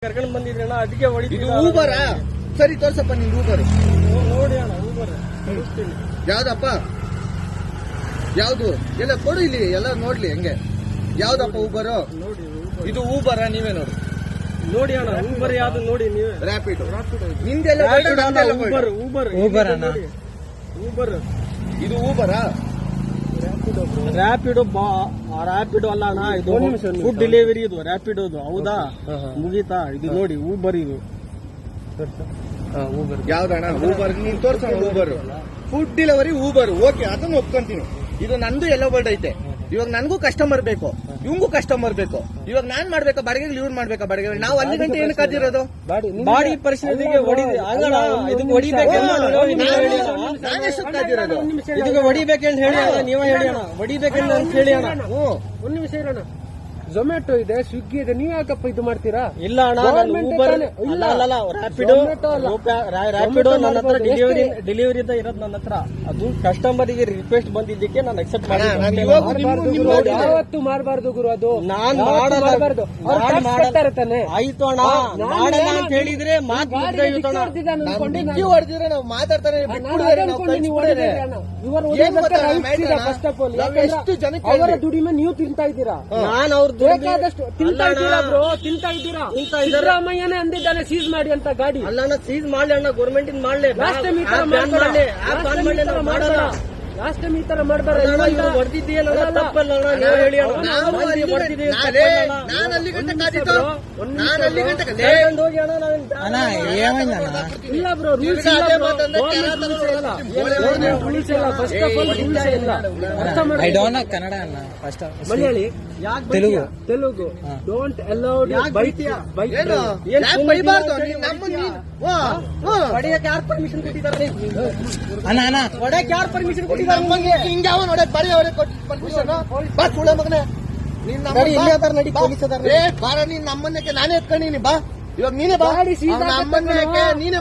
ಕರ್ಕೊಂಡು ಬಂದಿದ್ರಿ ಅಣ್ಣ, ಅದಕ್ಕೆ ಇದು ಊಬರಾ? ಸರಿ ತೋರ್ಸಪ್ಪ ನಿಂದು ಊಬರ್. ನೋಡಿ ಅಣ್ಣ, ಊಬರ್ ಯಾವ್ದಪ್ಪ? ಯಾವ್ದು? ಎಲ್ಲ ಕೊಡು ಇಲ್ಲಿ, ಎಲ್ಲ ನೋಡ್ಲಿ ಹೆಂಗೆ. ಯಾವ್ದಪ್ಪ ಊಬರು? ನೋಡಿ ಇದು ಊಬರಾ? ನೀವೇ ನೋಡಿ. ನೋಡಿ ಅಣ್ಣ, ಊಬರ್ ಯಾವ್ದು ನೋಡಿ ನೀವೇ. ರ್ಯಾಪಿಡ್ ನಿಂದೆಲ್ಲ ಊಬರ್ ಊಬರ್ ಊಬರ್ ಅಣ್ಣ, ಊಬರ್. ಇದು ಊಬರಾ? ರ್ಯಾಪಿಡೋ ರ್ಯಾಪಿಡೋ ಅಲ್ಲ ಅಣ್ಣ, ಇದು ಫುಡ್ ಡೆಲಿವರಿ. ಇದು ರ್ಯಾಪಿಡೋದು ಹೌದಾ? ಮುಗೀತಾ? ಇದು ನೋಡಿ ಊಬರ್. ಇದು ಯಾವ್ದಣ್ಣ ಊಬರ್? ನೀನ್ ತೋರ್ಸೋಣ Uber. Food delivery Uber, okay, ಅದನ್ನ ಒಪ್ಕೊಂತೀನಿ. ಇದು ನಂದು ಎಲ್ಲೋ ಬರ್ಡ್ ಐತೆ. ಇವಾಗ ನನ್ಗೂ ಕಸ್ಟಮರ್ ಬೇಕು, ಇವಂಗೂ ಕಸ್ಟಮರ್ ಬೇಕು. ಇವಾಗ ನಾನ್ ಮಾಡ್ಬೇಕಾ ಬಾಡಿಗೆ, ಇವ್ರು ಮಾಡ್ಬೇಕಾ ಬಾಡಿಗೆ? ನಾವು 1 ಗಂಟೆ ಏನು ಕಾದಿರೋದು? ಬಾಡಿ ಪರಿಸ್ಥಿತಿಗೆ ಕಾದಿರೋದು ಇದಕ್ಕೆ ಹೊಡಿಬೇಕಂತ ಹೇಳಿ ಅಣ್ಣ, ನೀವೇ ಹೇಳಿ ಅಣ್ಣ, ಹೊಡಿಬೇಕಂತ ಹೇಳಿ ಅಣ್ಣ. ಒಂದ್ ನಿಮಿಷ ಇರೋಣ. ಝೊಮ್ಯಾಟೊ ಇದೆ, ಸ್ವಿಗ್ಗಿ ಇದೆ, ನೀವ್ ಯಾಕಪ್ಪ ಇದು ಮಾಡ್ತೀರಾ? ಇಲ್ಲ ಅಣ್ಣ, ಊಬರ್ ಅಲ್ಲ, ರ್ಯಾಪಿಡೋ ನನ್ನ ಹತ್ರ ಡೆಲಿವರಿ ಇರೋದು ನನ್ನ ಹತ್ರ. ಅದು ಕಸ್ಟಮರಿಗೆ ರಿಕ್ವೆಸ್ಟ್ ಬಂದಿದ್ದಕ್ಕೆ ನಾನು ಅಕ್ಸೆಪ್ಟ್ ಮಾಡಿ. ಯಾವತ್ತು ಮಾಡಬಾರ್ದು ಗುರು, ಅದು ನಾನ್ ಮಾಡಬಾರ್ದು. ತಾನೆ ಆಯ್ತು ಅಣ್ಣ, ಮಾಡಲ್ಲ ಅಂತ ಹೇಳಿದ್ರೆ ಮಾತು ಹೊಡೆದಿದ್ರೆ ನಾವು ಮಾತಾಡ್ತಾನೆ. ಫಸ್ಟ್ ಆಫ್ ಆಲ್ ಅವರ ದುಡಿಮೆ ನೀವು ತಿಂತಾ ಇದ್ದೀರಾ, ನಾನು ಅವ್ರ ಬೇಕಾದಷ್ಟು ತಿಂತಾ ಇದ್ದೀರಾ ಬ್ರೋ, ತಿಂತಾ ಇದ್ದೀರಾ. ಸಿದ್ದರಾಮಯ್ಯನೇ ಅಂದಿದ್ದಾನೆ ಸೀಸ್ ಮಾಡಿ ಅಂತ ಗಾಡಿ. ಅಲ್ಲ ಸೀಸ್ ಮಾಡ್ಲಿ ಅಣ್ಣ, ಗೌರ್ಮೆಂಟ್ ಇಂದ ಮಾಡ್ಲಿ. ಲಾಸ್ಟ್ ಟೈಮ್ ಈ ತರ ಮಾಡಬಾರ, ಲಾಸ್ಟ್ ಟೈಮ್ ಈ ತರ ಮಾಡಬಾರ. ಹೊಡೆದಿದ್ದೀಯಲ್ಲ ತಪ್ಪಲ್ಲ ಅಣ್ಣ, ನೀವು ಹೇಳಿ ಅಣ್ಣ. ನಾನು ಅಲ್ಲಿ ಗಂಟೆ ಕಾದಿತ್ತು, ನಾನು ಅಲ್ಲಿ ಗಂಟೆ ಹೋಗಿ ಅಣ್ಣ ಇಲ್ಲ ಬ್ರೋ, ರೂಲ್ಸ್ ಇಲ್ಲ, ರೂಲ್ಸ್ ಇಲ್ಲ. ಫಸ್ಟ್ ಆಫ್ ಆಲ್ ರೂಲ್ಸ್ ಇಲ್ಲ. ಅರ್ಥ ಮಾಡಿ. ಕನ್ನಡ ಅಲ್ಲ, first Malayali, Telugu. Don't allowed ಹೊಡೆಯಕ್ಕೆ ಯಾರು ಪರ್ಮಿಷನ್ ಕೊಟ್ಟಿದ್ದಾರೆ? ಅಣ್ಣ ಹೊಡೆಯಕ್ಕೆ ಯಾರು ಪರ್ಮಿಷನ್ ಕೊಟ್ಟಿದ್ದಾರೆ? ಹಿಂಗೆ ಯಾವ ನೋಡ ಬರೀ ಅವ್ರಿಗೆ ಪರ್ಮಿಷನ್. ಬಾ ಸುಳ್ಳ ಮಗನೇ, ನೀನ್ ಬಾರ, ನೀನ್ ನಮ್ಮನ್ನಕ್ಕೆ ನಾನೇ ಎತ್ಕೊಂಡಿನಿ. ಬಾ ಇವಾಗ ನೀನೇ ಬಾ, ನಮ್ಮನ್ನಕ್ಕೆ ನೀನೇ